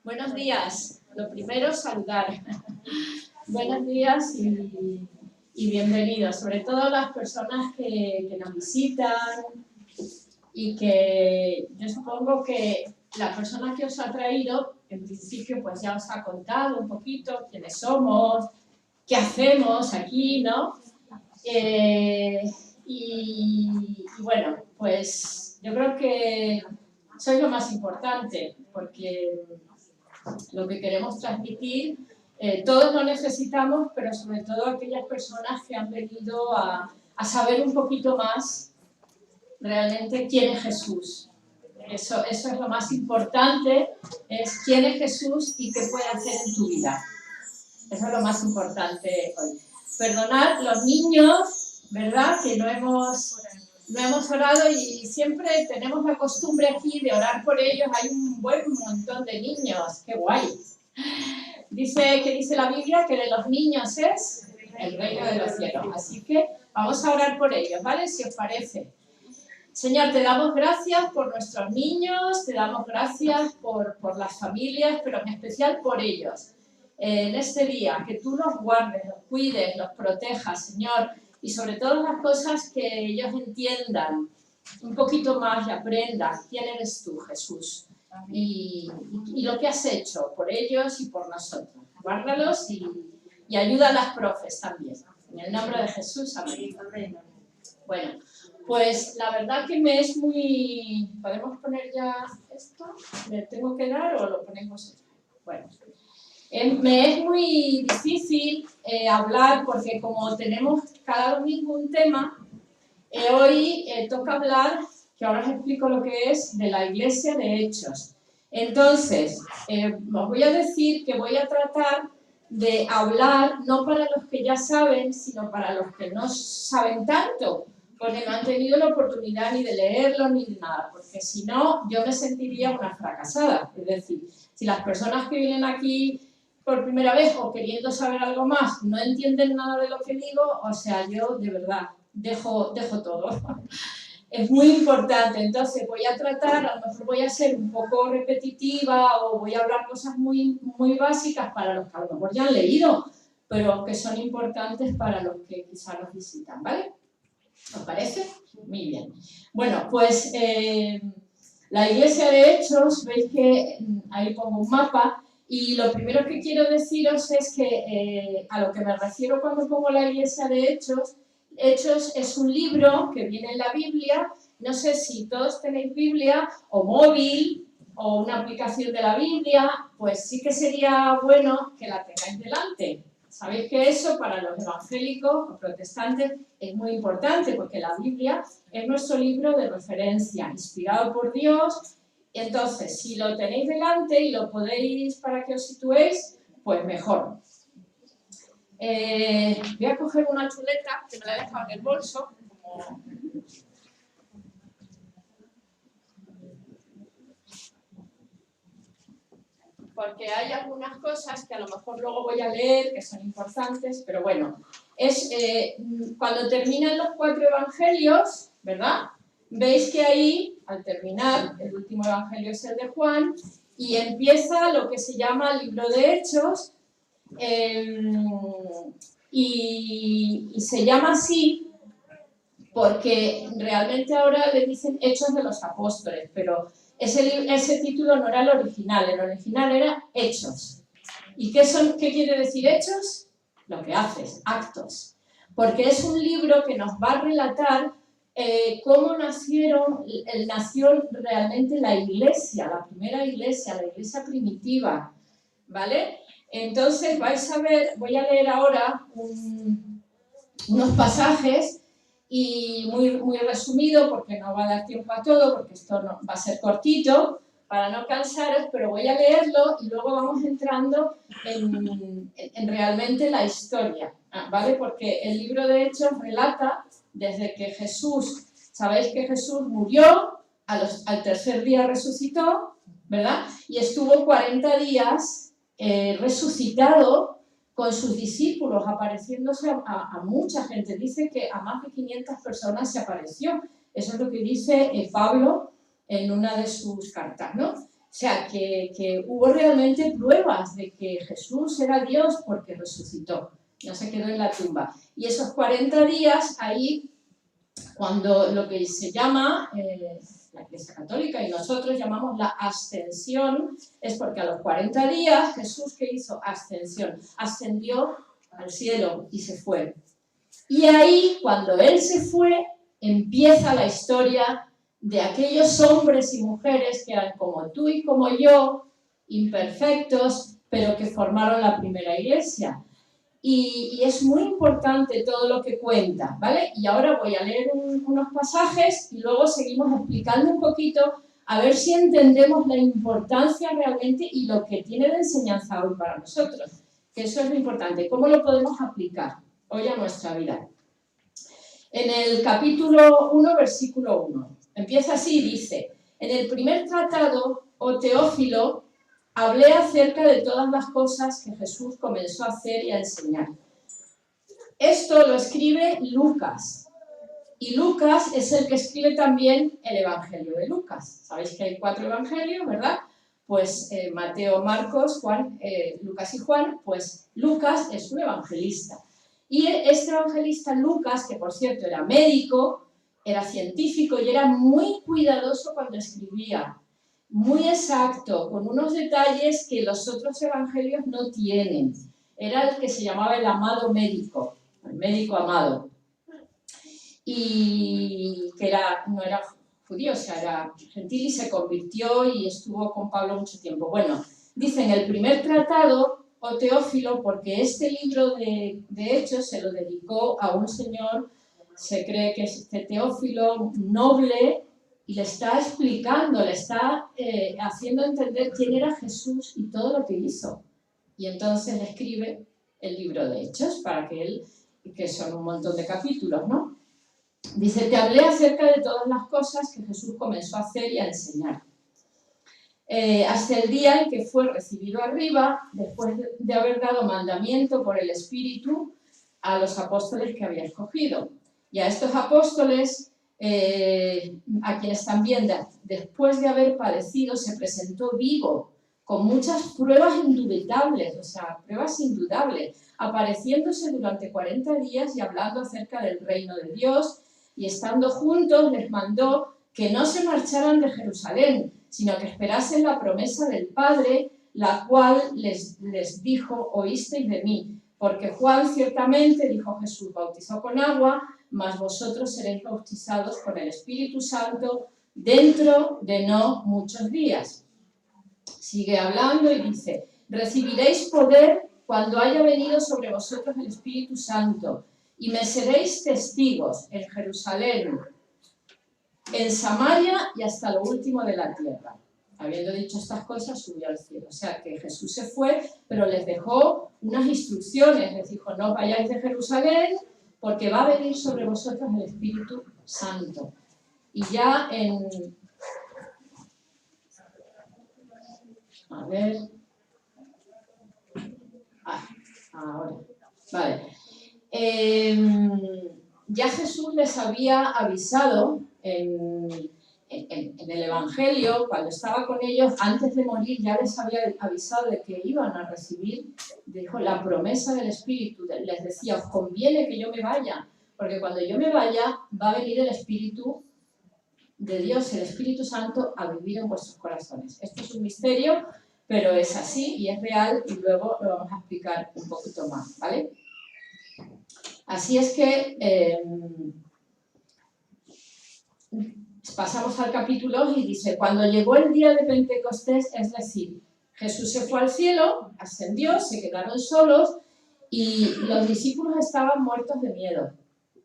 Buenos días. Lo primero, saludar. Buenos días y bienvenidos, sobre todo a las personas que nos visitan y que yo supongo que la persona que os ha traído, en principio, pues ya os ha contado un poquito quiénes somos, qué hacemos aquí, ¿no? Y bueno, pues yo creo que soy lo más importante, porque lo que queremos transmitir, todos lo necesitamos, pero sobre todo aquellas personas que han venido a saber un poquito más realmente quién es Jesús. Eso es lo más importante, es quién es Jesús y qué puede hacer en tu vida. Eso es lo más importante hoy. Perdonad, los niños, ¿verdad? Que no hemos orado y siempre tenemos la costumbre aquí de orar por ellos. Hay un buen montón de niños, qué guay. Dice la Biblia que de los niños es el reino de los cielos. Así que vamos a orar por ellos, ¿vale? Si os parece. Señor, te damos gracias por nuestros niños, te damos gracias por las familias, pero en especial por ellos. En este día, que tú los guardes, los cuides, los protejas, Señor, y sobre todas las cosas que ellos entiendan un poquito más y aprendan quién eres tú, Jesús, y lo que has hecho por ellos y por nosotros. Guárdalos y ayuda a las profes también. En el nombre de Jesús, amén. Bueno, pues la verdad que me es muy... ¿Podemos poner ya esto? ¿Le tengo que dar o lo ponemos? Bueno, me es muy difícil hablar porque como tenemos cada domingo un tema, hoy toca hablar, que ahora os explico lo que es, de la Iglesia de Hechos. Entonces, os voy a decir que voy a tratar de hablar no para los que ya saben, sino para los que no saben tanto, porque no han tenido la oportunidad ni de leerlo ni de nada, porque si no, yo me sentiría una fracasada. Es decir, si las personas que vienen aquí por primera vez o queriendo saber algo más no entienden nada de lo que digo, o sea, yo de verdad dejo todo. Es muy importante, entonces voy a tratar, a lo mejor voy a ser un poco repetitiva o voy a hablar cosas muy, muy básicas para los que a lo mejor ya han leído, pero que son importantes para los que quizá nos visitan, ¿vale? ¿Os parece? Muy bien. Bueno, pues la Iglesia de Hechos, veis que ahí pongo un mapa y lo primero que quiero deciros es que a lo que me refiero cuando pongo la Iglesia de Hechos es un libro que viene en la Biblia. No sé si todos tenéis Biblia o móvil o una aplicación de la Biblia, pues sí que sería bueno que la tengáis delante. Sabéis que eso para los evangélicos o protestantes es muy importante porque la Biblia es nuestro libro de referencia, inspirado por Dios. Entonces, si lo tenéis delante y lo podéis para que os situéis, pues mejor. Voy a coger una chuleta que me la he dejado en el bolso. Porque hay algunas cosas que a lo mejor luego voy a leer que son importantes, pero bueno, es cuando terminan los 4 evangelios, ¿verdad? Veis que ahí, al terminar, el último evangelio es el de Juan, y empieza lo que se llama el libro de Hechos, y se llama así porque realmente ahora le dicen Hechos de los Apóstoles, pero ese título no era el original era Hechos. ¿Y qué quiere decir Hechos? Lo que haces, actos. Porque es un libro que nos va a relatar cómo nació realmente la iglesia, la primera iglesia, la iglesia primitiva, ¿vale? Entonces vais a ver, voy a leer ahora unos pasajes y muy resumido porque no va a dar tiempo a todo, porque esto no, va a ser cortito para no cansaros, pero voy a leerlo y luego vamos entrando en realmente la historia, ¿vale? Porque el libro de Hechos relata desde que Jesús, sabéis que Jesús murió, al tercer día resucitó, ¿verdad? Y estuvo 40 días resucitado con sus discípulos, apareciéndose a mucha gente. Dice que a más de 500 personas se apareció. Eso es lo que dice Pablo en una de sus cartas, ¿no? sea, que hubo realmente pruebas de que Jesús era Dios porque resucitó, no se quedó en la tumba. Y esos 40 días ahí, cuando lo que se llama la Iglesia Católica y nosotros llamamos la ascensión, es porque a los 40 días Jesús, ¿qué hizo? Ascensión, ascendió al cielo y se fue. Y ahí, cuando Él se fue, empieza la historia de aquellos hombres y mujeres que eran como tú y como yo, imperfectos, pero que formaron la primera iglesia. Y es muy importante todo lo que cuenta, ¿vale? Y ahora voy a leer unos pasajes y luego seguimos explicando un poquito a ver si entendemos la importancia realmente y lo que tiene de enseñanza hoy para nosotros. Que eso es lo importante, cómo lo podemos aplicar hoy a nuestra vida. En el capítulo 1, versículo 1, empieza así, dice: en el primer tratado, oh Teófilo, hablé acerca de todas las cosas que Jesús comenzó a hacer y a enseñar. Esto lo escribe Lucas. Y Lucas es el que escribe también el Evangelio de Lucas. Sabéis que hay 4 evangelios, ¿verdad? Pues Mateo, Marcos, Juan, Lucas y Juan, pues Lucas es un evangelista. Y este evangelista Lucas, que por cierto era médico, era científico y era muy cuidadoso cuando escribía, muy exacto, con unos detalles que los otros evangelios no tienen. Era el que se llamaba el amado médico, el médico amado. Y que no era judío, o sea, era gentil y se convirtió y estuvo con Pablo mucho tiempo. Bueno, dice en el primer tratado, oh Teófilo, porque este libro de Hechos se lo dedicó a un señor, se cree que es este Teófilo, noble, y le está explicando, le está haciendo entender quién era Jesús y todo lo que hizo. Y entonces le escribe el libro de Hechos para que él, que son un montón de capítulos, ¿no? Dice: te hablé acerca de todas las cosas que Jesús comenzó a hacer y a enseñar. Hasta el día en que fue recibido arriba, después de haber dado mandamiento por el Espíritu a los apóstoles que había escogido. Y a estos apóstoles, a quienes también después de haber padecido se presentó vivo, con muchas pruebas indubitables, o sea, pruebas indudables, apareciéndose durante 40 días y hablando acerca del reino de Dios, y estando juntos les mandó que no se marcharan de Jerusalén, sino que esperasen la promesa del Padre, la cual les dijo: oísteis de mí. Porque Juan ciertamente, dijo Jesús, bautizó con agua, mas vosotros seréis bautizados con el Espíritu Santo dentro de no muchos días. Sigue hablando y dice: recibiréis poder cuando haya venido sobre vosotros el Espíritu Santo, y me seréis testigos en Jerusalén, en Samaria y hasta lo último de la tierra. Habiendo dicho estas cosas, subió al cielo. O sea que Jesús se fue, pero les dejó unas instrucciones. Les dijo: no vayáis de Jerusalén, porque va a venir sobre vosotros el Espíritu Santo. Y ya en... A ver... ahora. Vale. Ya Jesús les había avisado en el Evangelio, cuando estaba con ellos, antes de morir, ya les había avisado de que iban a recibir, dijo, la promesa del Espíritu. Les decía: os conviene que yo me vaya, porque cuando yo me vaya va a venir el Espíritu de Dios, el Espíritu Santo, a vivir en vuestros corazones. Esto es un misterio, pero es así y es real, y luego lo vamos a explicar un poquito más, ¿vale? Así es que pasamos al capítulo 2 y dice: cuando llegó el día de Pentecostés, es decir, Jesús se fue al cielo, ascendió, se quedaron solos y los discípulos estaban muertos de miedo.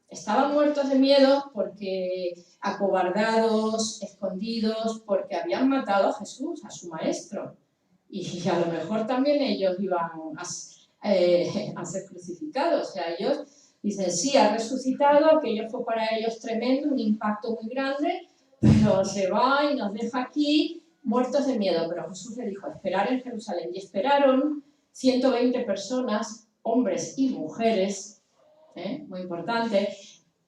Estaban muertos de miedo porque acobardados, escondidos, porque habían matado a Jesús, a su maestro. Y a lo mejor también ellos iban a ser crucificados. O sea, ellos dicen: sí, ha resucitado, aquello fue para ellos tremendo, un impacto muy grande, pero se va y nos deja aquí muertos de miedo. Pero Jesús le dijo: esperar en Jerusalén. Y esperaron 120 personas, hombres y mujeres, muy importante,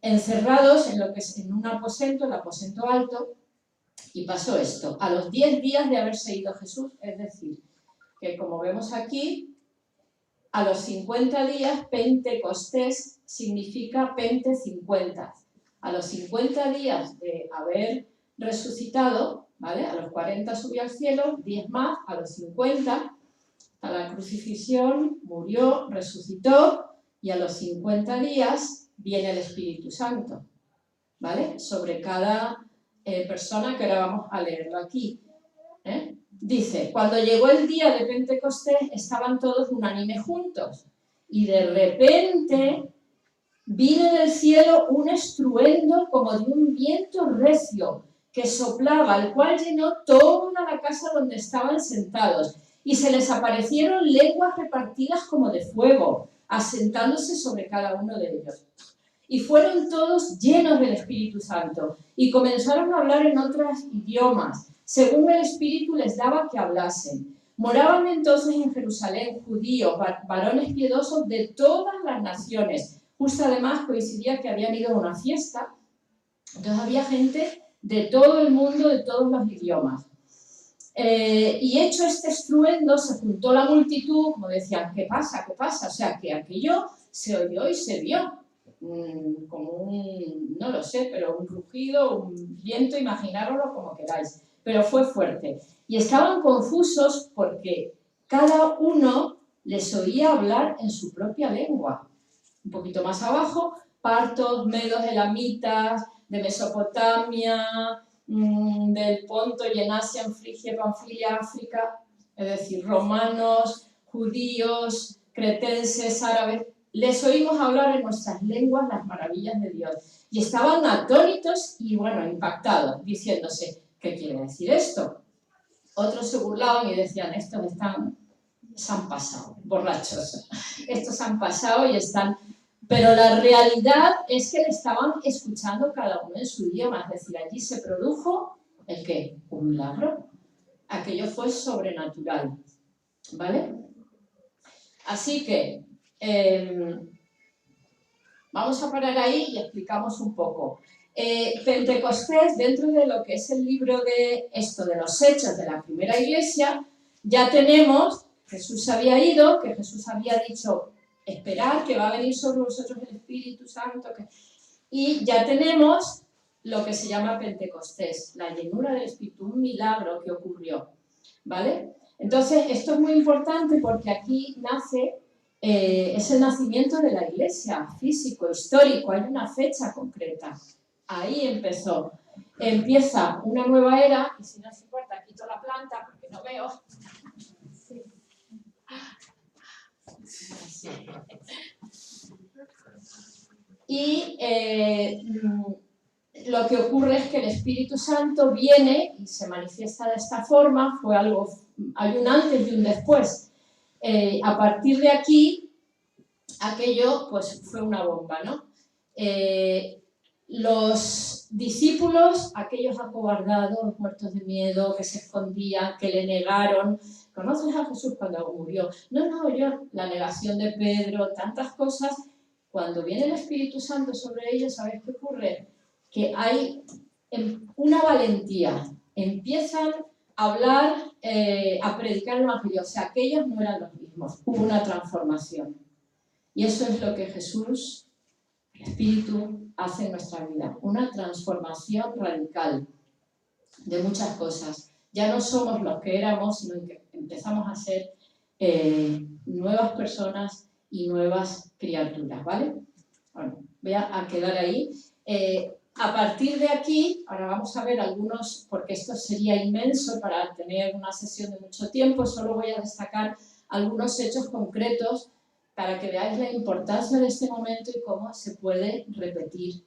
encerrados en lo que es en un aposento, el aposento alto, Y pasó esto, a los 10 días de haberse ido Jesús, es decir, que como vemos aquí, a los 50 días, Pentecostés significa Pente 50. A los 50 días de haber resucitado, ¿vale? A los 40 subió al cielo, 10 más, a los 50, a la crucifixión, murió, resucitó, y a los 50 días viene el Espíritu Santo, ¿vale? Sobre cada persona, que ahora vamos a leerlo aquí. Dice, cuando llegó el día de Pentecostés estaban todos unánimes juntos y de repente vino del cielo un estruendo como de un viento recio que soplaba, el cual llenó toda la casa donde estaban sentados, y se les aparecieron lenguas repartidas como de fuego, asentándose sobre cada uno de ellos. Y fueron todos llenos del Espíritu Santo y comenzaron a hablar en otros idiomas, según el Espíritu les daba que hablasen. Moraban entonces en Jerusalén judíos, varones piadosos de todas las naciones. Justo además coincidía que habían ido a una fiesta, entonces había gente de todo el mundo, de todos los idiomas. Y hecho este estruendo, se juntó la multitud, como decían, ¿qué pasa? ¿Qué pasa? O sea, que aquello se oyó y se vio. Como un, no lo sé, pero un rugido, un viento, imaginároslo como queráis, pero fue fuerte. Y estaban confusos porque cada uno les oía hablar en su propia lengua. Un poquito más abajo, partos, medos, elamitas, de Mesopotamia, del Ponto y en Asia, en Frigia, Panfilia, África, es decir, romanos, judíos, cretenses, árabes. Les oímos hablar en nuestras lenguas las maravillas de Dios. Y estaban atónitos y, bueno, impactados, diciéndose, ¿qué quiere decir esto? Otros se burlaban y decían, estos se han pasado, borrachos. Estos han pasado y están... Pero la realidad es que le estaban escuchando cada uno en su idioma. Es decir, allí se produjo, ¿el qué? Un milagro. Aquello fue sobrenatural. ¿Vale? Así que... vamos a parar ahí y explicamos un poco. Pentecostés, dentro de lo que es el libro de esto, de los hechos de la primera iglesia, ya tenemos, Jesús había ido, que Jesús había dicho, esperad que va a venir sobre vosotros el Espíritu Santo, y ya tenemos lo que se llama Pentecostés, la llenura del Espíritu, un milagro que ocurrió, ¿vale? Entonces, esto es muy importante porque aquí nace... es el nacimiento de la iglesia, físico, histórico, hay una fecha concreta. Ahí empezó. Empieza una nueva era, y si no os importa, quito la planta porque no veo. Sí. Y lo que ocurre es que el Espíritu Santo viene y se manifiesta de esta forma, hay un antes y un después. A partir de aquí, aquello pues fue una bomba, ¿no? Los discípulos, aquellos acobardados, muertos de miedo, que se escondían, que le negaron, ¿conoces a Jesús cuando murió? No, la negación de Pedro, tantas cosas. Cuando viene el Espíritu Santo sobre ellos, ¿sabéis qué ocurre? Que hay una valentía, empiezan a hablar, a predicar el Evangelio. O sea, aquellos no eran los mismos, hubo una transformación. Y eso es lo que Jesús, el Espíritu, hace en nuestra vida. Una transformación radical de muchas cosas. Ya no somos los que éramos, sino que empezamos a ser nuevas personas y nuevas criaturas, ¿vale? Bueno, voy a quedar ahí. A partir de aquí, ahora vamos a ver algunos, porque esto sería inmenso para tener una sesión de mucho tiempo, solo voy a destacar algunos hechos concretos para que veáis la importancia de este momento y cómo se puede repetir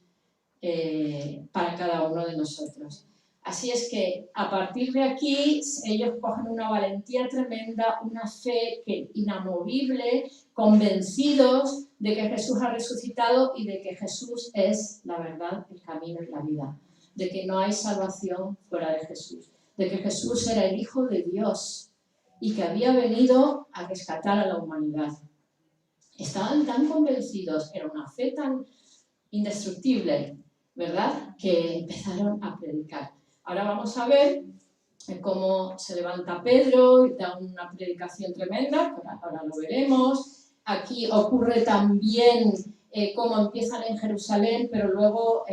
para cada uno de nosotros. Así es que a partir de aquí ellos cogen una valentía tremenda, una fe inamovible, convencidos de que Jesús ha resucitado y de que Jesús es la verdad, el camino y la vida, de que no hay salvación fuera de Jesús, de que Jesús era el Hijo de Dios y que había venido a rescatar a la humanidad. Estaban tan convencidos, era una fe tan indestructible, ¿verdad?, que empezaron a predicar. Ahora vamos a ver cómo se levanta Pedro y da una predicación tremenda, ahora lo veremos. Aquí ocurre también cómo empiezan en Jerusalén, pero luego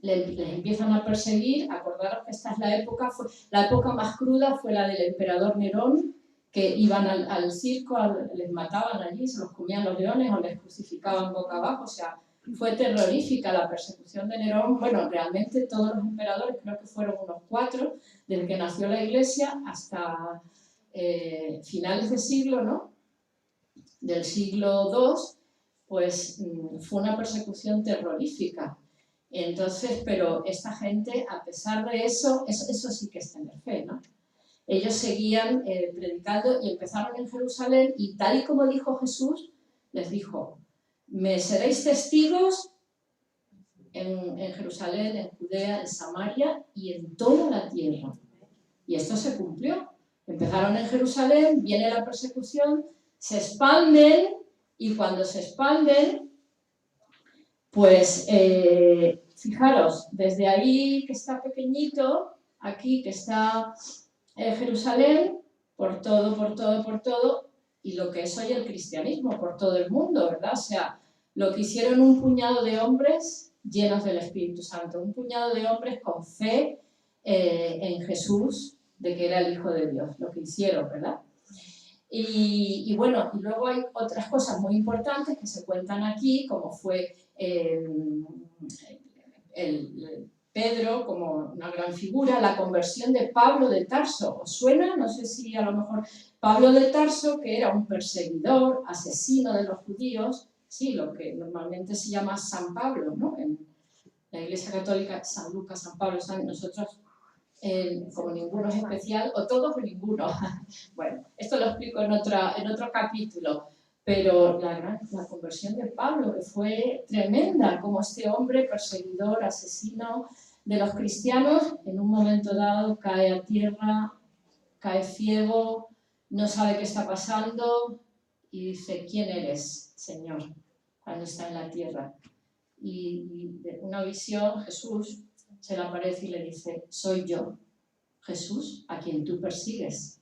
les empiezan a perseguir. Acordaros que esta es la época más cruda fue la del emperador Nerón, que iban al circo, les mataban allí, se los comían los leones o les crucificaban boca abajo, o sea, fue terrorífica la persecución de Nerón. Bueno, realmente todos los emperadores, creo que fueron unos 4, desde que nació la Iglesia hasta finales de siglo, ¿no? Del siglo II, pues fue una persecución terrorífica. Entonces, pero esta gente, a pesar de eso sí que es tener fe, ¿no? Ellos seguían predicando y empezaron en Jerusalén y tal y como dijo Jesús, les dijo, me seréis testigos en Jerusalén, en Judea, en Samaria y en toda la tierra. Y esto se cumplió. Empezaron en Jerusalén, viene la persecución, se expanden y cuando se expanden, pues fijaros, desde ahí que está pequeñito, aquí que está Jerusalén, por todo, y lo que es hoy el cristianismo, por todo el mundo, ¿verdad? O sea, lo que hicieron un puñado de hombres llenos del Espíritu Santo, un puñado de hombres con fe en Jesús, de que era el Hijo de Dios, lo que hicieron, ¿verdad? Y bueno, y luego hay otras cosas muy importantes que se cuentan aquí, como fue Pedro como una gran figura, la conversión de Pablo de Tarso. ¿Os suena? No sé si a lo mejor Pablo de Tarso, que era un perseguidor, asesino de los judíos, sí, lo que normalmente se llama San Pablo, ¿no? En la Iglesia Católica, San Lucas, San Pablo, nosotros como ninguno es especial, o todos o ninguno. Bueno, esto lo explico en otro capítulo. Pero la conversión de Pablo, que fue tremenda, como este hombre perseguidor, asesino de los cristianos, en un momento dado cae a tierra, cae ciego, no sabe qué está pasando y dice, ¿quién eres, Señor? Cuando está en la tierra. Y de una visión, Jesús se le aparece y le dice, soy yo, Jesús, a quien tú persigues.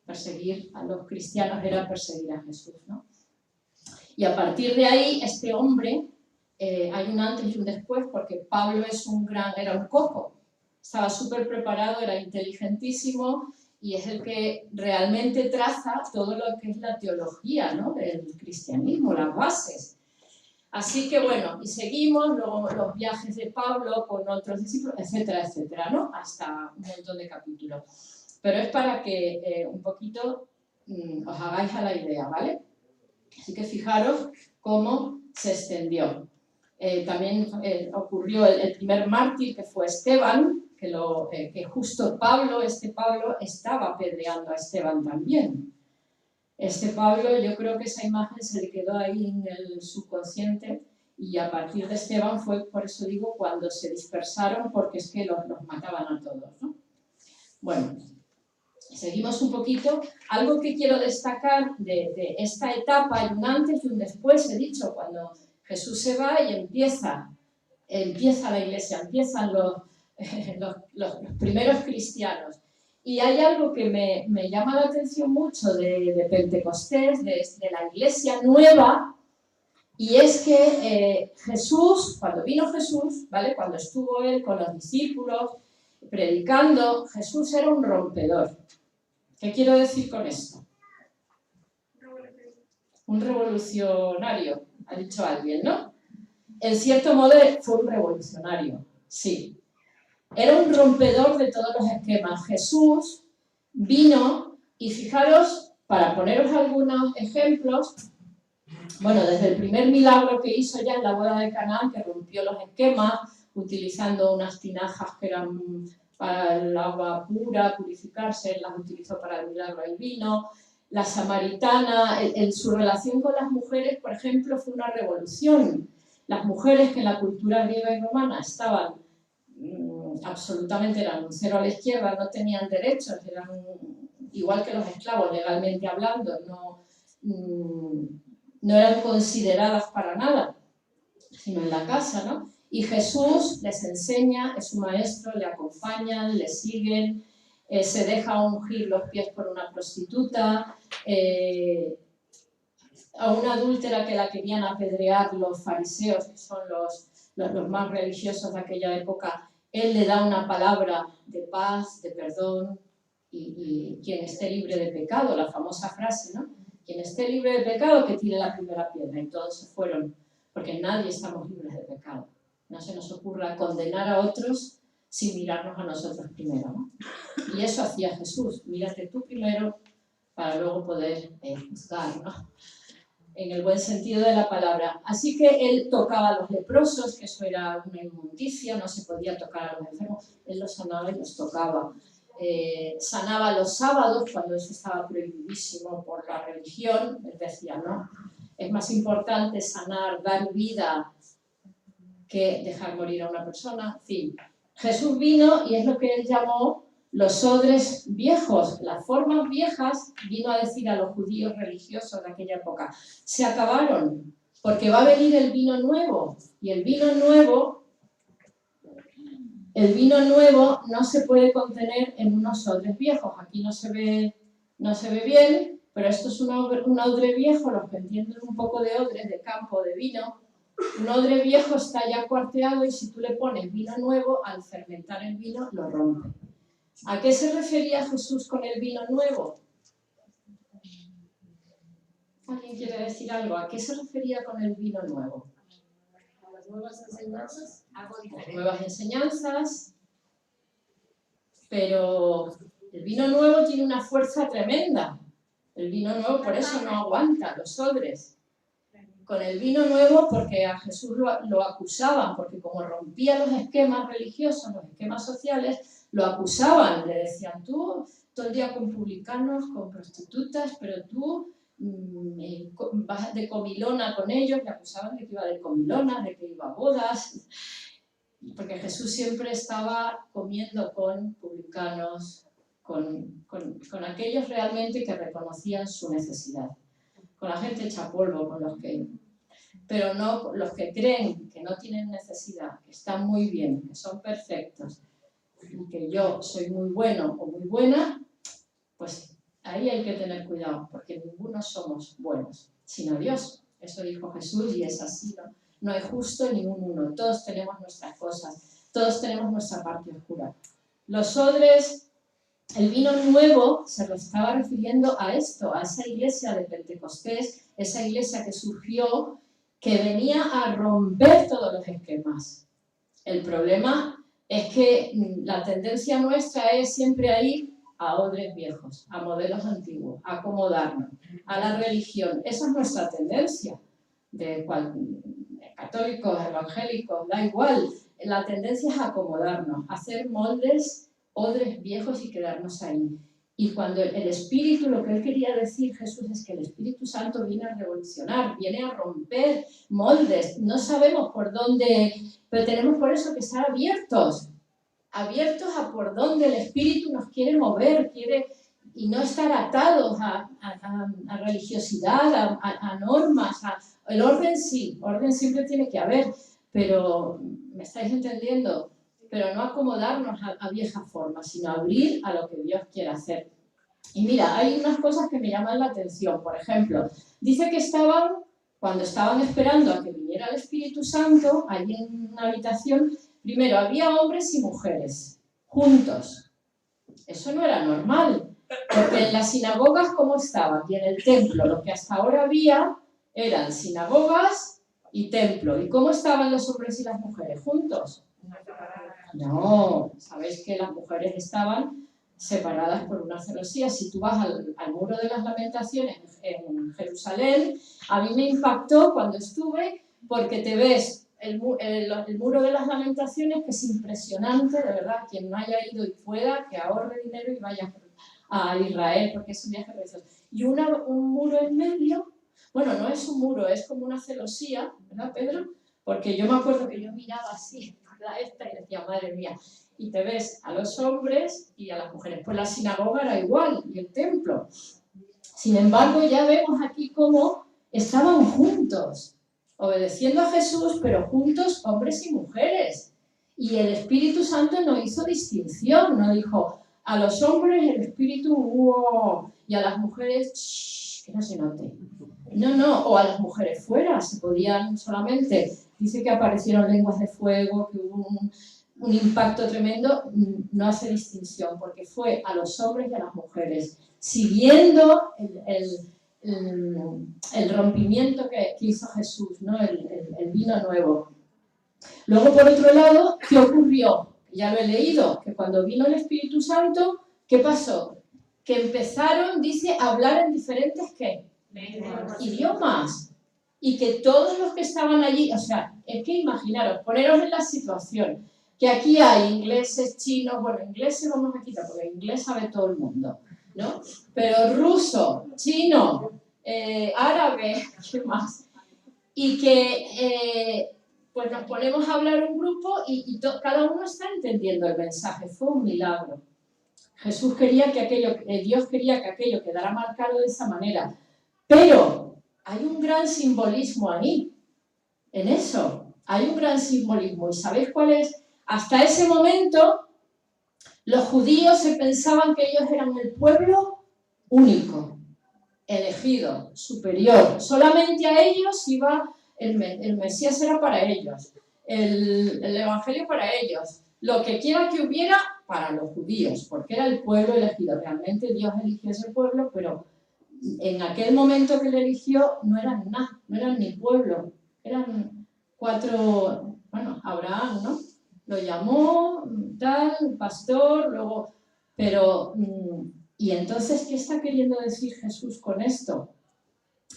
Perseguir a los cristianos era perseguir a Jesús, ¿no? Y a partir de ahí, este hombre, hay un antes y un después, porque Pablo era un coco, estaba súper preparado, era inteligentísimo, y es el que realmente traza todo lo que es la teología, ¿no? Del cristianismo, las bases. Así que bueno, y seguimos luego los viajes de Pablo con otros discípulos, etcétera, etcétera, ¿no? Hasta un montón de capítulos. Pero es para que un poquito os hagáis a la idea, ¿vale? Así que fijaros cómo se extendió. También ocurrió el primer mártir, que fue Esteban, que justo Pablo estaba apedreando a Esteban también. Pablo, yo creo que esa imagen se le quedó ahí en el subconsciente y a partir de Esteban fue, por eso digo, cuando se dispersaron, porque es que los mataban a todos, ¿no? Bueno, seguimos un poquito. Algo que quiero destacar de esta etapa, hay un antes y un después, he dicho, cuando Jesús se va y empieza la iglesia, empiezan los primeros cristianos. Y hay algo que me llama la atención mucho de Pentecostés, de la iglesia nueva, y es que Jesús, cuando vino Jesús, ¿vale? Cuando estuvo él con los discípulos predicando, Jesús era un rompedor. ¿Qué quiero decir con esto? Un revolucionario, ha dicho alguien, ¿no? En cierto modo fue un revolucionario, sí. Era un rompedor de todos los esquemas. Jesús vino, y fijaros, para poneros algunos ejemplos, bueno, desde el primer milagro que hizo ya en la boda de Caná, que rompió los esquemas, utilizando unas tinajas que eran para el agua pura, purificarse, las utilizó para el milagro del vino. La samaritana, su relación con las mujeres, por ejemplo, fue una revolución. Las mujeres que en la cultura griega y romana estaban absolutamente, eran un cero a la izquierda, no tenían derechos, eran igual que los esclavos legalmente hablando, no eran consideradas para nada, sino en la casa, ¿no? Y Jesús les enseña, es su maestro, le acompañan, le siguen, se deja ungir los pies por una prostituta, a una adúltera que la querían apedrear los fariseos, que son los más religiosos de aquella época. Él le da una palabra de paz, de perdón, y quien esté libre de pecado, la famosa frase, ¿no? Quien esté libre de pecado, que tire la primera piedra. Y todos se fueron, porque nadie estamos libres de pecado. No se nos ocurra condenar a otros sin mirarnos a nosotros primero, ¿no? Y eso hacía Jesús, mírate tú primero para luego poder juzgar, ¿no? En el buen sentido de la palabra. Así que él tocaba a los leprosos, que eso era una inmundicia, no se podía tocar a los enfermos, él los sanaba y los tocaba. Sanaba los sábados, cuando eso estaba prohibidísimo por la religión. Él decía, no, es más importante sanar, dar vida, que dejar morir a una persona. En fin, Jesús vino y es lo que él llamó los odres viejos, las formas viejas, vino a decir a los judíos religiosos de aquella época, se acabaron, porque va a venir el vino nuevo, y el vino nuevo no se puede contener en unos odres viejos. Aquí no se ve bien, pero esto es un odre viejo, los que entienden un poco de odres, de campo, de vino. Un odre viejo está ya cuarteado y si tú le pones vino nuevo, al fermentar el vino lo rompe. ¿A qué se refería Jesús con el vino nuevo? ¿Alguien quiere decir algo? ¿A qué se refería con el vino nuevo? A las nuevas enseñanzas, algo diferente. Nuevas enseñanzas, pero el vino nuevo tiene una fuerza tremenda. El vino nuevo por eso no aguanta los odres. Con el vino nuevo, porque a Jesús lo acusaban, porque como rompía los esquemas religiosos, los esquemas sociales, lo acusaban, le decían, tú todo el día con publicanos, con prostitutas, pero tú vas de comilona con ellos, le acusaban de que iba de comilona, de que iba a bodas, porque Jesús siempre estaba comiendo con publicanos, con aquellos realmente que reconocían su necesidad, con la gente hecha polvo, pero no los que creen que no tienen necesidad, que están muy bien, que son perfectos, y que yo soy muy bueno o muy buena, pues ahí hay que tener cuidado, porque ninguno somos buenos, sino Dios. Eso dijo Jesús y es así, ¿no? No hay justo ni un uno, todos tenemos nuestras cosas, todos tenemos nuestra parte oscura. Los odres, el vino nuevo se lo estaba refiriendo a esto, a esa iglesia de Pentecostés, esa iglesia que surgió, que venía a romper todos los esquemas. El problema es que la tendencia nuestra es siempre a ir a odres viejos, a modelos antiguos, a acomodarnos, a la religión. Esa es nuestra tendencia, de católicos, evangélicos, da igual. La tendencia es a acomodarnos, a hacer moldes, odres viejos y quedarnos ahí. Y cuando el Espíritu, lo que él quería decir Jesús es que el Espíritu Santo viene a revolucionar, viene a romper moldes. No sabemos por dónde, pero tenemos por eso que estar abiertos a por dónde el Espíritu nos quiere mover, y no estar atados a religiosidad, a normas. El orden sí, orden siempre tiene que haber, pero, ¿me estáis entendiendo? Pero no acomodarnos a viejas formas, sino abrir a lo que Dios quiere hacer. Y mira, hay unas cosas que me llaman la atención. Por ejemplo, dice que cuando estaban esperando a que viniera el Espíritu Santo, allí en una habitación, primero había hombres y mujeres, juntos. Eso no era normal, porque en las sinagogas, ¿cómo estaban? Y en el templo, lo que hasta ahora había eran sinagogas y templo. ¿Y cómo estaban los hombres y las mujeres? ¿Juntos? No, sabéis que las mujeres estaban separadas por una celosía. Si tú vas al Muro de las Lamentaciones en Jerusalén, a mí me impactó cuando estuve, porque te ves el Muro de las Lamentaciones, que es impresionante, de verdad. Quien no haya ido y pueda, que ahorre dinero y vaya a Israel, porque es un viaje precioso. Y un muro en medio, bueno, no es un muro, es como una celosía, ¿verdad, Pedro? Porque yo me acuerdo que yo miraba así, y decía, madre mía, y te ves a los hombres y a las mujeres. Pues la sinagoga era igual, y el templo. Sin embargo, ya vemos aquí cómo estaban juntos. obedeciendo a Jesús, pero juntos hombres y mujeres. Y el Espíritu Santo no hizo distinción, no dijo a los hombres el Espíritu, wow, y a las mujeres, shh, que no se note. No, o a las mujeres fuera, se podían solamente, dice que aparecieron lenguas de fuego, que hubo un impacto tremendo, no hace distinción, porque fue a los hombres y a las mujeres, siguiendo el rompimiento que hizo Jesús, ¿no? El vino nuevo. Luego, por otro lado, ¿qué ocurrió? Ya lo he leído, que cuando vino el Espíritu Santo, ¿qué pasó? Que empezaron, dice, a hablar en diferentes, ¿qué? Idiomas. Y que todos los que estaban allí, o sea, es que imaginaros, poneros en la situación, que aquí hay ingleses, chinos, bueno, ingleses vamos a quitar, porque inglés sabe todo el mundo, ¿no? Pero ruso, chino, árabe, ¿qué más? Y que pues nos ponemos a hablar un grupo y cada uno está entendiendo el mensaje. Fue un milagro. Jesús quería que Dios quería que aquello quedara marcado de esa manera. Pero hay un gran simbolismo ahí, en eso. Hay un gran simbolismo. ¿Y sabéis cuál es? Hasta ese momento, los judíos se pensaban que ellos eran el pueblo único, elegido, superior. Solamente a ellos iba el Mesías, era para ellos, el Evangelio para ellos, lo que quiera que hubiera para los judíos, porque era el pueblo elegido. Realmente Dios eligió ese pueblo, pero en aquel momento que le eligió no eran nada, no eran ni pueblo, eran 4, bueno, Abraham, ¿no? Lo llamó, tal, pastor, luego, pero... Y entonces, ¿qué está queriendo decir Jesús con esto?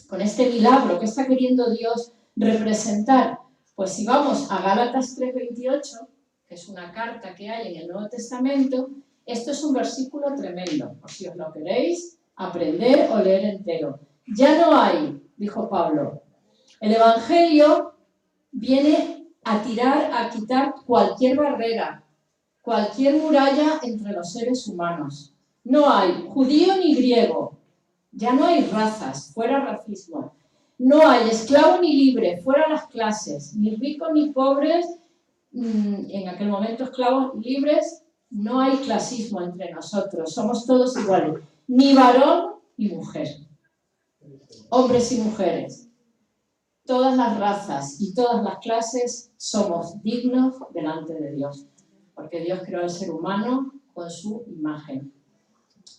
Con este milagro, ¿qué está queriendo Dios representar? Pues si vamos a Gálatas 3:28, que es una carta que hay en el Nuevo Testamento, esto es un versículo tremendo, por si os lo queréis aprender o leer entero. Ya no hay, dijo Pablo, el Evangelio viene a quitar cualquier barrera, cualquier muralla entre los seres humanos. No hay judío ni griego, ya no hay razas, fuera racismo. No hay esclavo ni libre, fuera las clases, ni ricos ni pobres, en aquel momento esclavos libres, no hay clasismo entre nosotros, somos todos iguales, ni varón ni mujer, hombres y mujeres. Todas las razas y todas las clases somos dignos delante de Dios, porque Dios creó al ser humano con su imagen.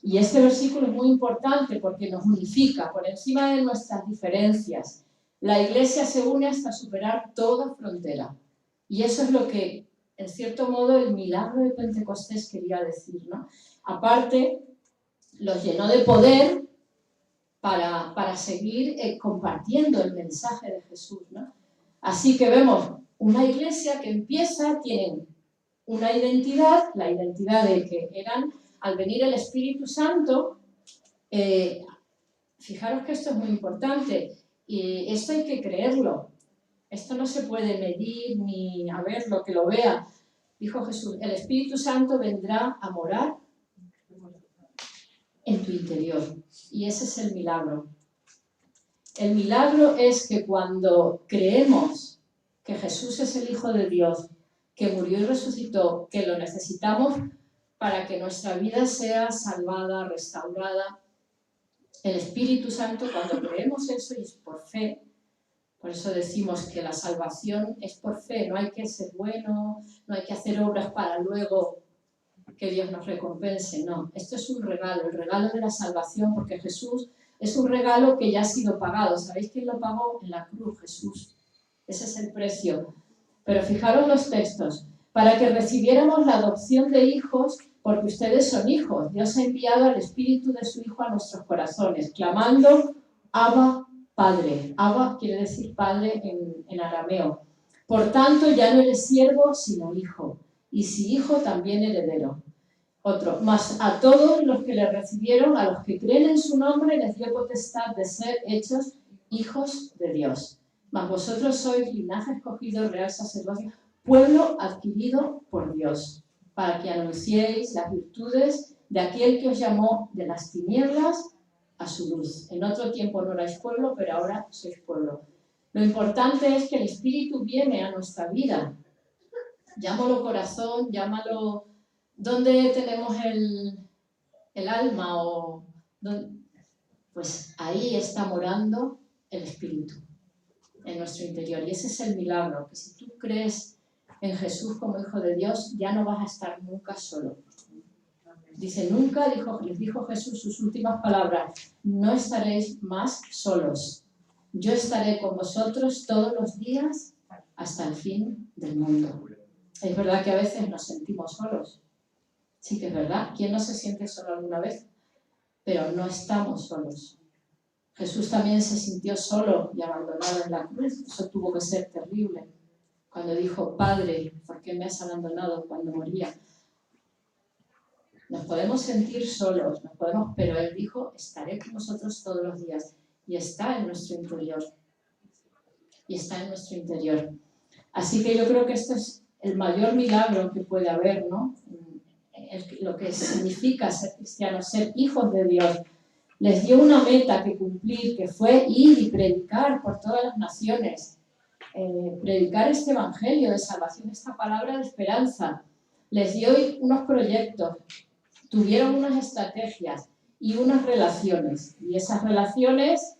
Y este versículo es muy importante porque nos unifica por encima de nuestras diferencias. La Iglesia se une hasta superar toda frontera. Y eso es lo que, en cierto modo, el milagro de Pentecostés quería decir, ¿no? Aparte, los llenó de poder para seguir compartiendo el mensaje de Jesús, ¿no? Así que vemos una iglesia que empieza, tienen una identidad, la identidad de que eran, al venir el Espíritu Santo, fijaros que esto es muy importante, y esto hay que creerlo, esto no se puede medir ni a ver lo que lo vea. Dijo Jesús, el Espíritu Santo vendrá a morar en tu interior, y ese es el milagro. El milagro es que cuando creemos que Jesús es el Hijo de Dios, que murió y resucitó, que lo necesitamos para que nuestra vida sea salvada, restaurada, el Espíritu Santo, cuando creemos eso, y es por fe, por eso decimos que la salvación es por fe, no hay que ser bueno, no hay que hacer obras para luego que Dios nos recompense, no. Esto es un regalo, el regalo de la salvación, porque Jesús es un regalo que ya ha sido pagado. ¿Sabéis quién lo pagó? En la cruz, Jesús. Ese es el precio. Pero fijaros los textos. Para que recibiéramos la adopción de hijos, porque ustedes son hijos. Dios ha enviado al Espíritu de su Hijo a nuestros corazones, clamando, Abba, Padre. Abba quiere decir Padre en arameo. Por tanto, ya no eres siervo, sino hijo. Y si hijo, también heredero. Otro, mas a todos los que le recibieron, a los que creen en su nombre, les dio potestad de ser hechos hijos de Dios. Mas vosotros sois linaje escogido, real sacerdocio, pueblo adquirido por Dios, para que anunciéis las virtudes de aquel que os llamó de las tinieblas a su luz. En otro tiempo no erais pueblo, pero ahora sois pueblo. Lo importante es que el Espíritu viene a nuestra vida. Llámalo corazón, llámalo donde tenemos el alma o pues ahí está morando el Espíritu en nuestro interior. Y ese es el milagro, que si tú crees en Jesús como Hijo de Dios, ya no vas a estar nunca solo. Dice, nunca, les dijo Jesús sus últimas palabras, no estaréis más solos. Yo estaré con vosotros todos los días hasta el fin del mundo. Es verdad que a veces nos sentimos solos. Sí que es verdad. ¿Quién no se siente solo alguna vez? Pero no estamos solos. Jesús también se sintió solo y abandonado en la cruz. Eso tuvo que ser terrible. Cuando dijo, Padre, ¿por qué me has abandonado cuando moría? Nos podemos sentir solos, pero Él dijo, estaré con vosotros todos los días. Y está en nuestro interior. Y está en nuestro interior. Así que yo creo que esto es el mayor milagro que puede haber, ¿no? Lo que significa ser cristianos, ser hijos de Dios. Les dio una meta que cumplir, que fue ir y predicar por todas las naciones. Predicar este evangelio de salvación, esta palabra de esperanza. Les dio unos proyectos, tuvieron unas estrategias y unas relaciones. Y esas relaciones,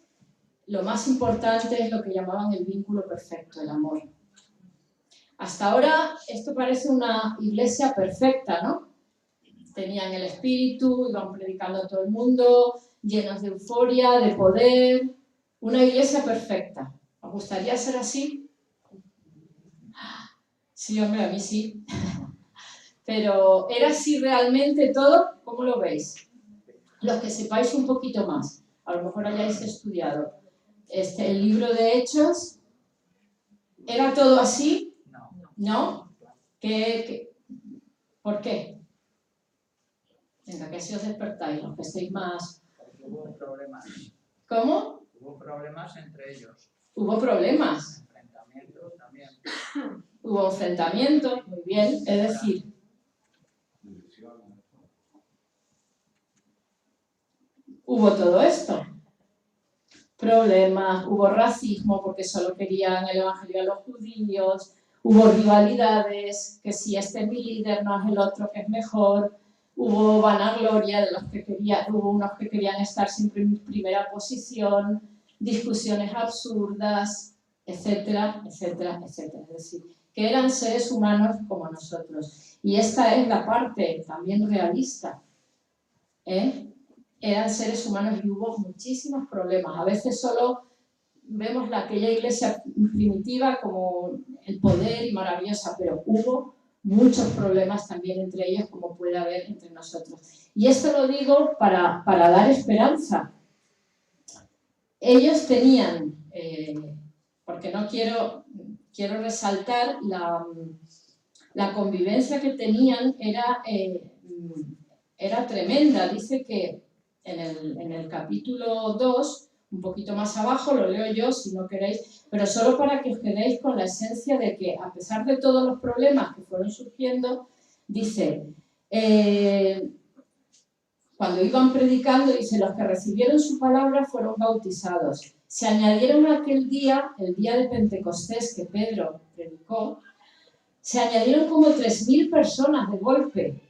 lo más importante es lo que llamaban el vínculo perfecto, el amor. Hasta ahora esto parece una iglesia perfecta, ¿no? Tenían el espíritu, iban predicando a todo el mundo, llenos de euforia, de poder. Una iglesia perfecta. ¿Os gustaría ser así? Sí, hombre, a mí sí. Pero ¿era así realmente todo? ¿Cómo lo veis? Los que sepáis un poquito más, a lo mejor hayáis estudiado. El libro de Hechos, ¿era todo así? ¿No? ¿Por qué? Venga, que si os despertáis, los que estéis más... Hubo problemas. ¿Cómo? Hubo problemas entre ellos. Hubo problemas. Enfrentamientos también. Hubo enfrentamientos, muy bien. Es decir, hubo todo esto. Problemas, hubo racismo porque solo querían el evangelio a los judíos, hubo rivalidades, que si este es mi líder no es el otro que es mejor, hubo vanagloria de los que querían, hubo unos que querían estar siempre en primera posición, discusiones absurdas, etcétera, etcétera, etcétera. Es decir, que eran seres humanos como nosotros. Y esta es la parte también realista, Eran seres humanos y hubo muchísimos problemas. A veces solo vemos aquella iglesia primitiva como el poder y maravillosa, pero hubo muchos problemas también entre ellos, como puede haber entre nosotros. Y esto lo digo para dar esperanza. Ellos tenían, porque no quiero resaltar, la convivencia que tenían era tremenda. Dice que en el capítulo 2, un poquito más abajo, lo leo yo si no queréis, pero solo para que os quedéis con la esencia de que a pesar de todos los problemas que fueron surgiendo, dice, cuando iban predicando, dice, los que recibieron su palabra fueron bautizados. Se añadieron aquel día, el día de Pentecostés que Pedro predicó, se añadieron como 3.000 personas de golpe.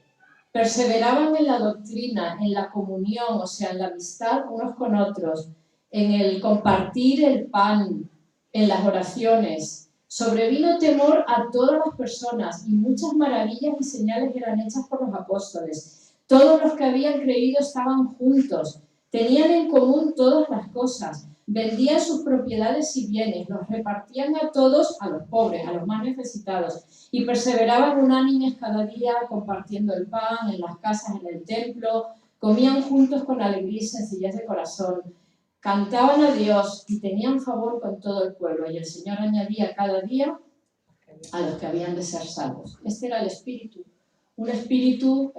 Perseveraban en la doctrina, en la comunión, o sea, en la amistad unos con otros, en el compartir el pan, en las oraciones. Sobrevino temor a todas las personas y muchas maravillas y señales eran hechas por los apóstoles. Todos los que habían creído estaban juntos, tenían en común todas las cosas, vendían sus propiedades y bienes, los repartían a todos, a los pobres, a los más necesitados, y perseveraban unánimes cada día compartiendo el pan en las casas, en el templo, comían juntos con alegría y sencillez de corazón, cantaban a Dios y tenían favor con todo el pueblo, y el Señor añadía cada día a los que habían de ser salvos. Este era el espíritu, un espíritu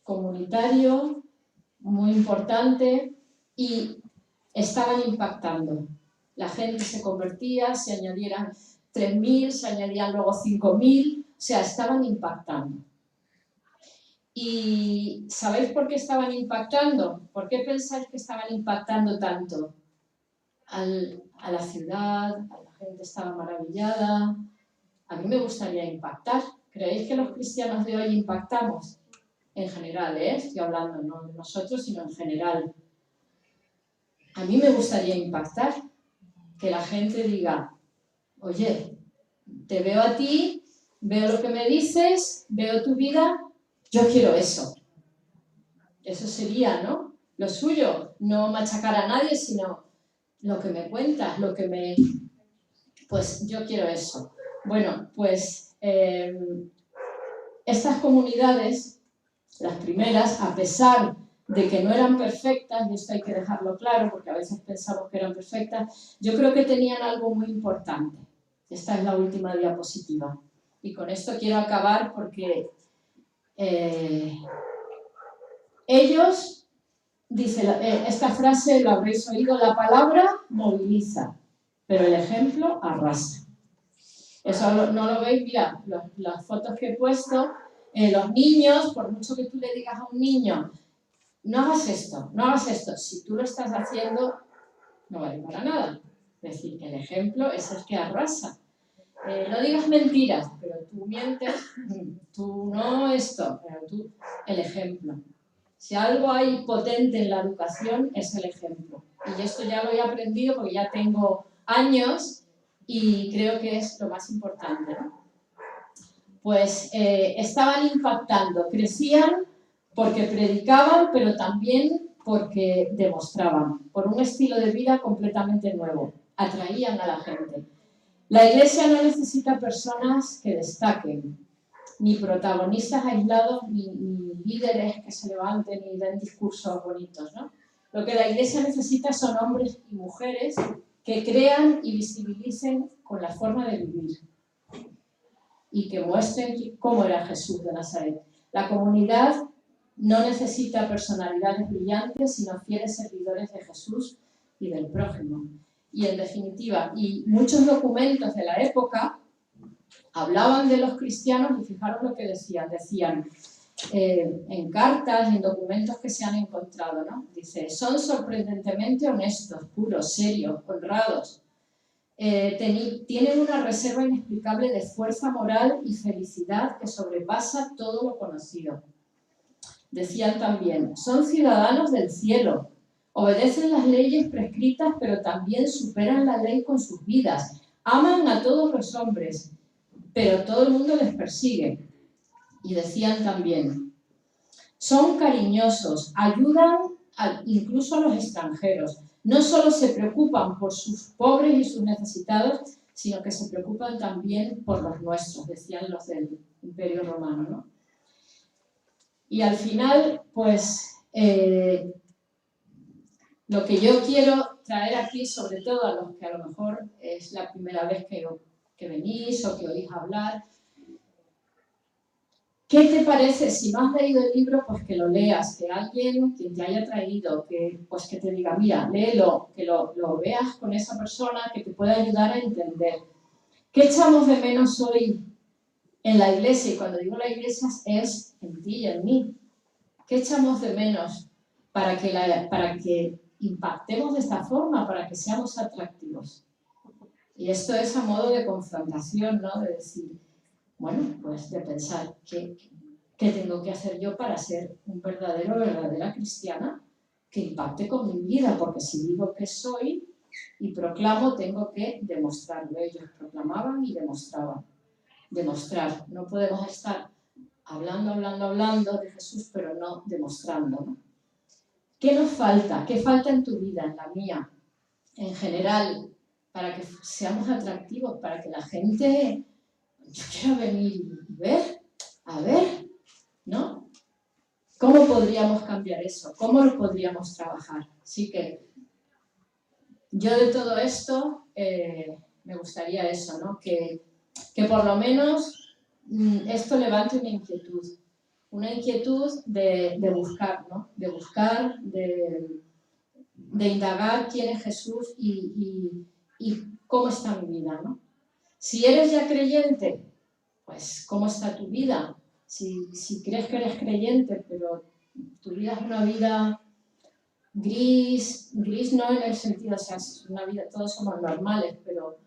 comunitario muy importante, y estaban impactando. La gente se convertía, se añadieran 3.000, se añadían luego 5.000, o sea, estaban impactando. ¿Y sabéis por qué estaban impactando? ¿Por qué pensáis que estaban impactando tanto? a la ciudad, la gente estaba maravillada. A mí me gustaría impactar. ¿Creéis que los cristianos de hoy impactamos? En general, estoy hablando no de nosotros, sino en general. A mí me gustaría impactar, que la gente diga, oye, te veo a ti, veo lo que me dices, veo tu vida, yo quiero eso. Eso sería, ¿no? Lo suyo, no machacar a nadie, sino lo que me cuentas, lo que me... Pues yo quiero eso. Bueno, pues estas comunidades, las primeras, a pesar de que no eran perfectas, y esto hay que dejarlo claro porque a veces pensamos que eran perfectas, yo creo que tenían algo muy importante. Esta es la última diapositiva. Y con esto quiero acabar porque ellos, dice, esta frase lo habréis oído, la palabra moviliza, pero el ejemplo arrasa. Eso no lo veis, mira, las fotos que he puesto, los niños, por mucho que tú le digas a un niño, no hagas esto, no hagas esto, si tú lo estás haciendo, no vale para nada. Es decir, el ejemplo es el que arrasa. No digas mentiras, pero tú mientes, tú no esto, pero tú, el ejemplo. Si algo hay potente en la educación es el ejemplo. Y esto ya lo he aprendido porque ya tengo años y creo que es lo más importante, ¿no? Pues estaban impactando, crecían porque predicaban, pero también porque demostraban, por un estilo de vida completamente nuevo, atraían a la gente. La Iglesia no necesita personas que destaquen, ni protagonistas aislados, ni líderes que se levanten y den discursos bonitos, ¿no? Lo que la Iglesia necesita son hombres y mujeres que crean y visibilicen con la forma de vivir y que muestren cómo era Jesús de Nazaret. La comunidad no necesita personalidades brillantes, sino fieles servidores de Jesús y del prójimo. Y en definitiva, y muchos documentos de la época hablaban de los cristianos y fijaros lo que decían. Decían en cartas y en documentos que se han encontrado, ¿no? Dice, son sorprendentemente honestos, puros, serios, honrados. Tienen una reserva inexplicable de fuerza moral y felicidad que sobrepasa todo lo conocido. Decían también, son ciudadanos del cielo, obedecen las leyes prescritas, pero también superan la ley con sus vidas, aman a todos los hombres, pero todo el mundo les persigue. Y decían también, son cariñosos, ayudan incluso a los extranjeros. No solo se preocupan por sus pobres y sus necesitados, sino que se preocupan también por los nuestros, decían los del Imperio Romano, ¿no? Y al final, pues, lo que yo quiero traer aquí, sobre todo a los que a lo mejor es la primera vez que venís o que oís hablar, ¿qué te parece? Si no has leído el libro, pues que lo leas, que alguien que te haya traído, pues que te diga, mira, léelo, que lo veas con esa persona que te pueda ayudar a entender. ¿Qué echamos de menos hoy en la iglesia? Y cuando digo la iglesia es en ti y en mí. ¿Qué echamos de menos para que impactemos de esta forma, para que seamos atractivos? Y esto es a modo de confrontación, ¿no? De decir, bueno, pues de pensar qué tengo que hacer yo para ser un verdadera cristiana que impacte con mi vida, porque si digo que soy y proclamo, tengo que demostrarlo. Ellos proclamaban y demostraban. Demostrar. No podemos estar hablando de Jesús, pero no demostrando, ¿no? ¿Qué nos falta? ¿Qué falta en tu vida, en la mía, en general, para que seamos atractivos, para que la gente, yo quiero venir y ver, a ver, ¿no? ¿Cómo podríamos cambiar eso? ¿Cómo lo podríamos trabajar? Así que yo de todo esto me gustaría eso, ¿no? Que por lo menos esto levante una inquietud de buscar, ¿no? De buscar, de indagar quién es Jesús y cómo está mi vida, ¿no? Si eres ya creyente, pues ¿cómo está tu vida? Si crees que eres creyente, pero tu vida es una vida gris no en el sentido, o sea, es una vida, todos somos normales, pero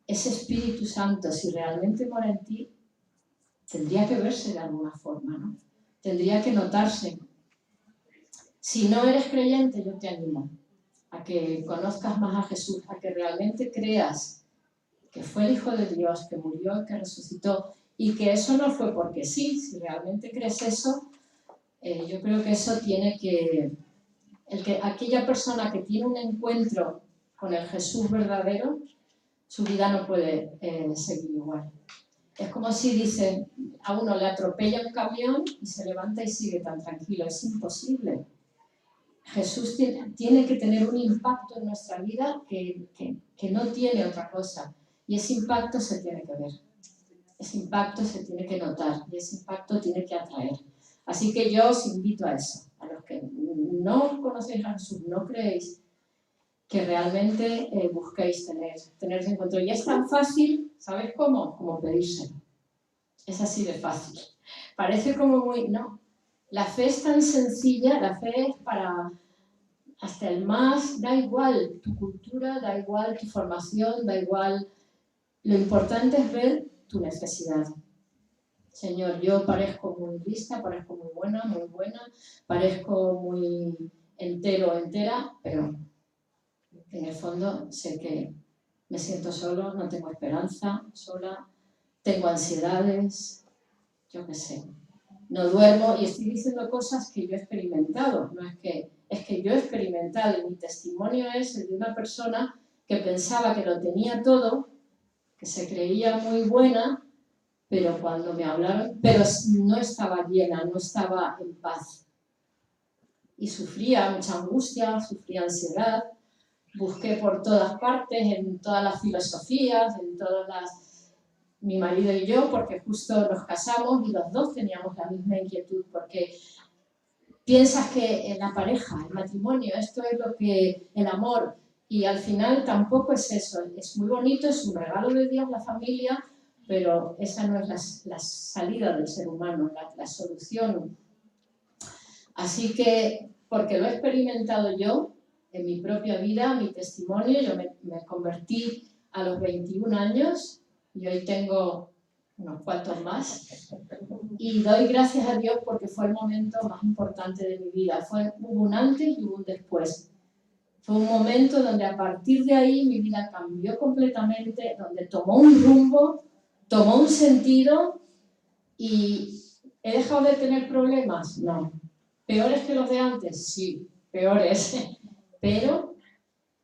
ese Espíritu Santo, si realmente mora en ti, tendría que verse de alguna forma, ¿no? Tendría que notarse. Si no eres creyente, yo te animo a que conozcas más a Jesús, a que realmente creas que fue el Hijo de Dios, que murió y que resucitó, y que eso no fue porque sí. Si realmente crees eso, yo creo que eso tiene que... aquella persona que tiene un encuentro con el Jesús verdadero, su vida no puede seguir igual. Es como si dicen, a uno le atropella un camión y se levanta y sigue tan tranquilo. Es imposible. Jesús tiene que tener un impacto en nuestra vida que no tiene otra cosa. Y ese impacto se tiene que ver. Ese impacto se tiene que notar. Y ese impacto tiene que atraer. Así que yo os invito a eso. A los que no conocéis a Jesús, no creéis, que realmente busquéis tener ese encuentro. Y es tan fácil, ¿sabes cómo? Como pedírselo. Es así de fácil. Parece como muy... No. La fe es tan sencilla, la fe es para hasta el más... Da igual tu cultura, da igual tu formación, da igual... Lo importante es ver tu necesidad. Señor, yo parezco muy lista, parezco muy buena, parezco muy entero o entera, pero en el fondo sé que me siento solo, no tengo esperanza, sola, tengo ansiedades, yo qué sé. No duermo y estoy diciendo cosas que yo he experimentado, no es que yo he experimentado y mi testimonio es el de una persona que pensaba que lo tenía todo, que se creía muy buena, pero cuando me hablaron, pero no estaba llena, no estaba en paz. Y sufría mucha angustia, sufría ansiedad, busqué por todas partes, en todas las filosofías, en todas las... Mi marido y yo, porque justo nos casamos y los dos teníamos la misma inquietud, porque piensas que en la pareja, el matrimonio, esto es lo que... el amor, y al final tampoco es eso. Es muy bonito, es un regalo de Dios la familia, pero esa no es la salida del ser humano, la solución. Así que, porque lo he experimentado yo en mi propia vida, mi testimonio, yo me convertí a los 21 años y hoy tengo unos cuantos más. Y doy gracias a Dios porque fue el momento más importante de mi vida. Hubo un antes y hubo un después. Fue un momento donde a partir de ahí mi vida cambió completamente, donde tomó un rumbo, tomó un sentido y ¿he dejado de tener problemas? No. ¿Peores que los de antes? Sí, peores. Pero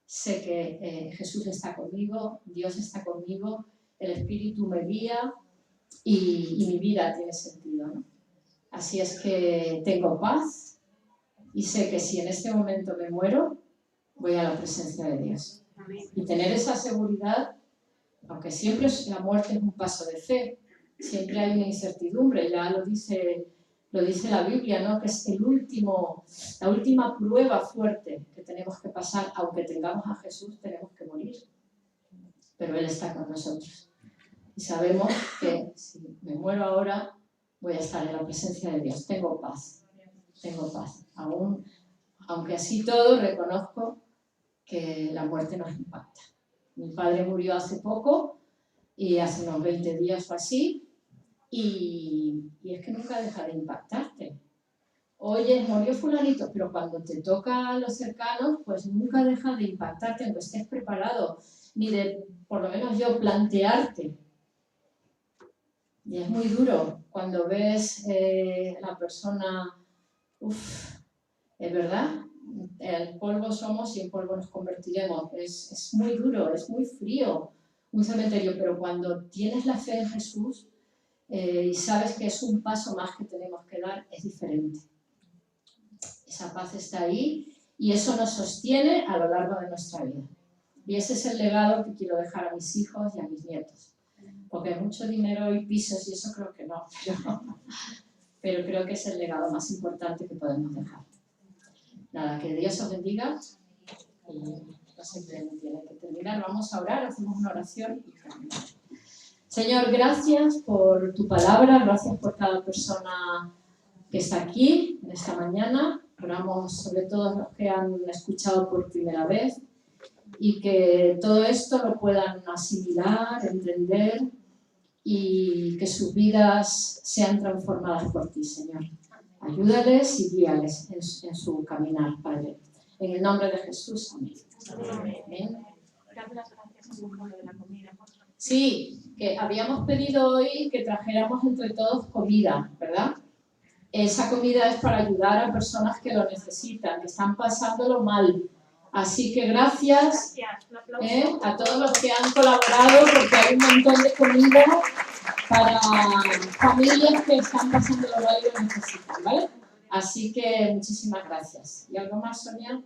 sé que Jesús está conmigo, Dios está conmigo, el Espíritu me guía y mi vida tiene sentido, ¿no? Así es que tengo paz y sé que si en este momento me muero, voy a la presencia de Dios. Y tener esa seguridad, aunque siempre la muerte es un paso de fe, siempre hay una incertidumbre, ya lo dice la Biblia, ¿no? Que es la última prueba fuerte que tenemos que pasar, aunque tengamos a Jesús, tenemos que morir. Pero Él está con nosotros. Y sabemos que si me muero ahora, voy a estar en la presencia de Dios. Tengo paz. Aún, aunque así todo, reconozco que la muerte nos impacta. Mi padre murió hace poco, y hace unos 20 días o así, y es que nunca deja de impactarte. Oye, murió fulanito, pero cuando te toca a los cercanos, pues nunca deja de impactarte, aunque estés preparado, ni de, por lo menos yo, plantearte. Y es muy duro cuando ves la persona, es verdad, el polvo somos y en polvo nos convertiremos. Es muy duro, es muy frío un cementerio, pero cuando tienes la fe en Jesús y sabes que es un paso más que tenemos que dar, es diferente. Esa paz está ahí y eso nos sostiene a lo largo de nuestra vida. Y ese es el legado que quiero dejar a mis hijos y a mis nietos. Porque mucho dinero y pisos y eso creo que no, pero creo que es el legado más importante que podemos dejar. Nada, que Dios os bendiga. Y no siempre tiene que terminar. Vamos a orar, hacemos una oración y terminamos. Señor, gracias por tu palabra, gracias por cada persona que está aquí en esta mañana. Oramos sobre todos los que han escuchado por primera vez y que todo esto lo puedan asimilar, entender y que sus vidas sean transformadas por ti, Señor. Ayúdales y guíales en su caminar, Padre. En el nombre de Jesús, amén. Amén. Dame las gracias por lo de la comida. Sí, que habíamos pedido hoy que trajéramos entre todos comida, ¿verdad? Esa comida es para ayudar a personas que lo necesitan, que están pasándolo mal. Así que gracias a todos los que han colaborado, porque hay un montón de comida para familias que están pasándolo mal y lo necesitan, ¿vale? Así que muchísimas gracias. ¿Y algo más, Sonia?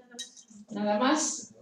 ¿Nada más?